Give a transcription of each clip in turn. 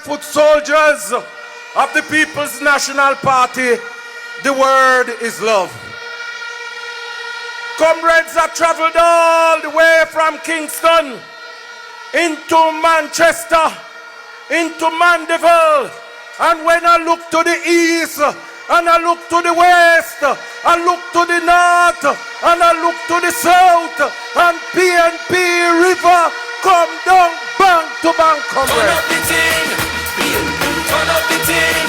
foot soldiers of the People's National Party, the word is love. Comrades have traveled all the way from Kingston into Manchester, into Mandeville, and when I look to the east, and I look to the west, I look to the north, and I look to the south, and PNP River come down bank to bank, comrades. Turn up the thing, PNP, turn up the thing,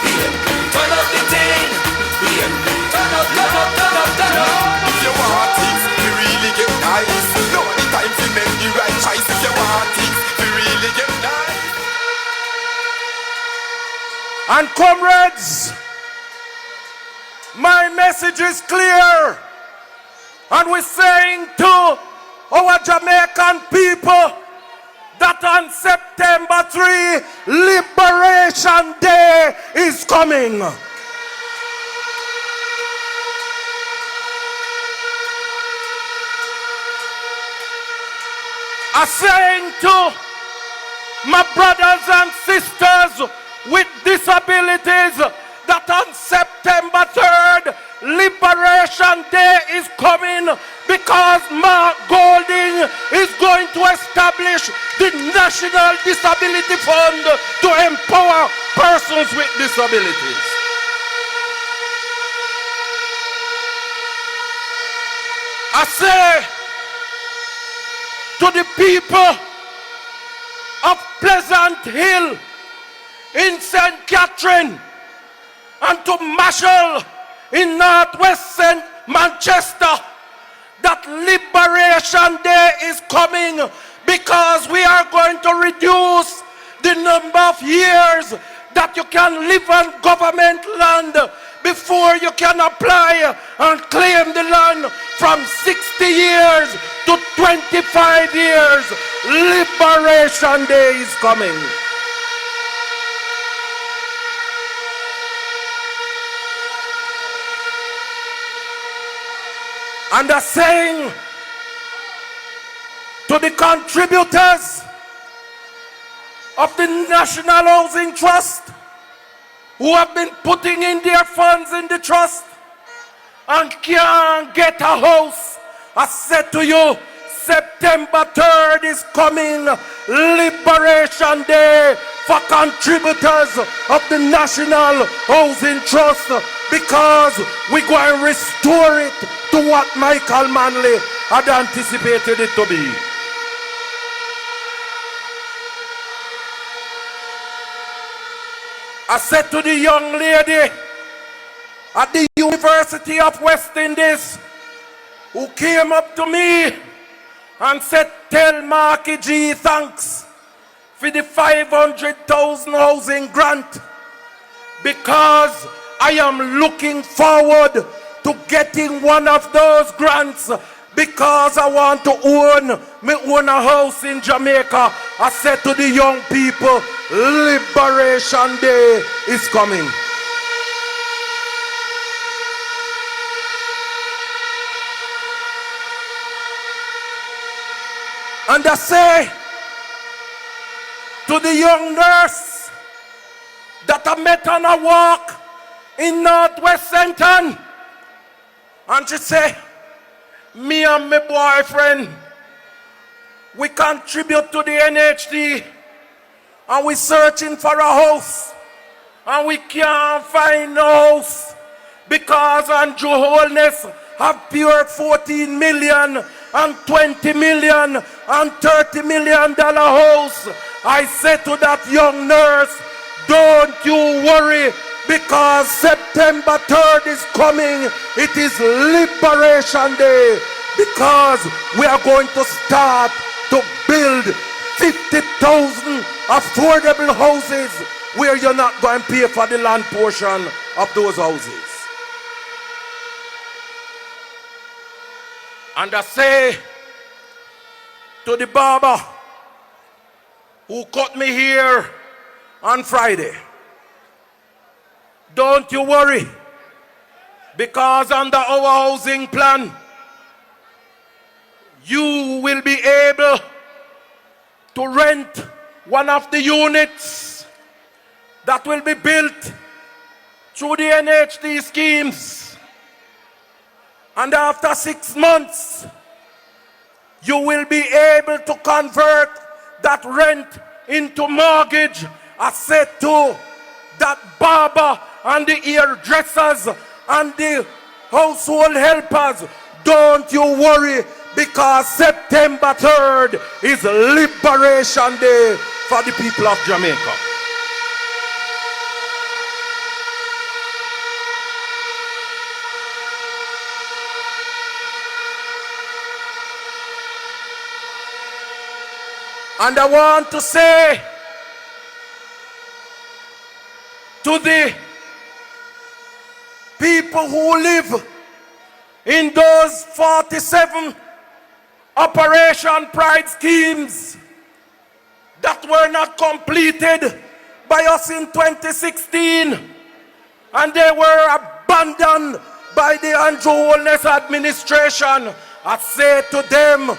PNP, turn up the thing, PNP, turn up, turn up, turn up, turn up. If you want things, you really get nice. Now the time to make the right choice. If you want things, you really get nice. And comrades, my message is clear, and we're saying to our Jamaican people that on September 3, Liberation Day is coming. I'm saying to my brothers and sisters with disabilities that on September 3rd, Liberation Day is coming because Mark Golding is going to establish the National Disability Fund to empower persons with disabilities. I say to the people of Pleasant Hill in St. Catherine and to Marshall in Northwest St. Manchester that Liberation Day is coming because we are going to reduce the number of years that you can live on government land before you can apply and claim the land from 60 years to 25 years. Liberation Day is coming. And I'm saying to the contributors of the National Housing Trust who have been putting in their funds in the trust and can't get a house, I said to you, September 3rd is coming, Liberation Day for contributors of the National Housing Trust, because we're going to restore it to what Michael Manley had anticipated it to be. I said to the young lady at the University of West Indies who came up to me and said, tell Marky G thanks for the 500,000 housing grant, because I am looking forward to getting one of those grants because I want to own a house in Jamaica. I said to the young people, Liberation Day is coming. And I say to the young nurse that I met on a walk in Northwest Centon, and she say, me and my boyfriend, we contribute to the NHD and we searching for a house and we can't find no house because Andrew Holness have pure 14 million and 20 million and $30 million house. I said to that young nurse, don't you worry, because September 3rd is coming. It is Liberation Day, because we are going to start to build 50,000 affordable houses where you're not going to pay for the land portion of those houses. And I say to the barber who cut me here on Friday, don't you worry, because under our housing plan, you will be able to rent one of the units that will be built through the NHD schemes. And after 6 months, you will be able to convert that rent into mortgage. I said to that barber and the hairdressers and the household helpers, don't you worry, because September 3rd is Liberation Day for the people of Jamaica. And I want to say to the people who live in those 47 Operation Pride schemes that were not completed by us in 2016, and they were abandoned by the Andrew Holness administration, I say to them,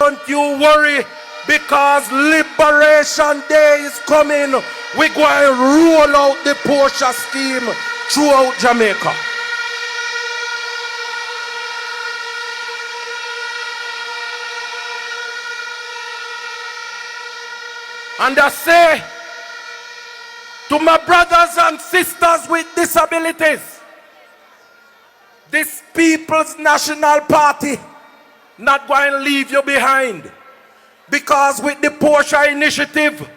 don't you worry, because Liberation Day is coming. We're going to roll out the Porsche scheme throughout Jamaica. And I say to my brothers and sisters with disabilities, this People's National Party not going to leave you behind. Because with the Porsche initiative,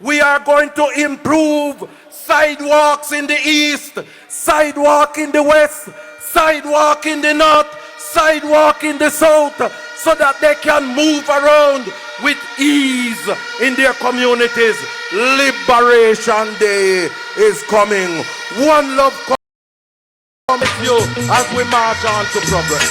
we are going to improve sidewalks in the east, sidewalk in the west, sidewalk in the north, sidewalk in the south, so that they can move around with ease in their communities. Liberation Day is coming. One love comes with you as we march on to progress.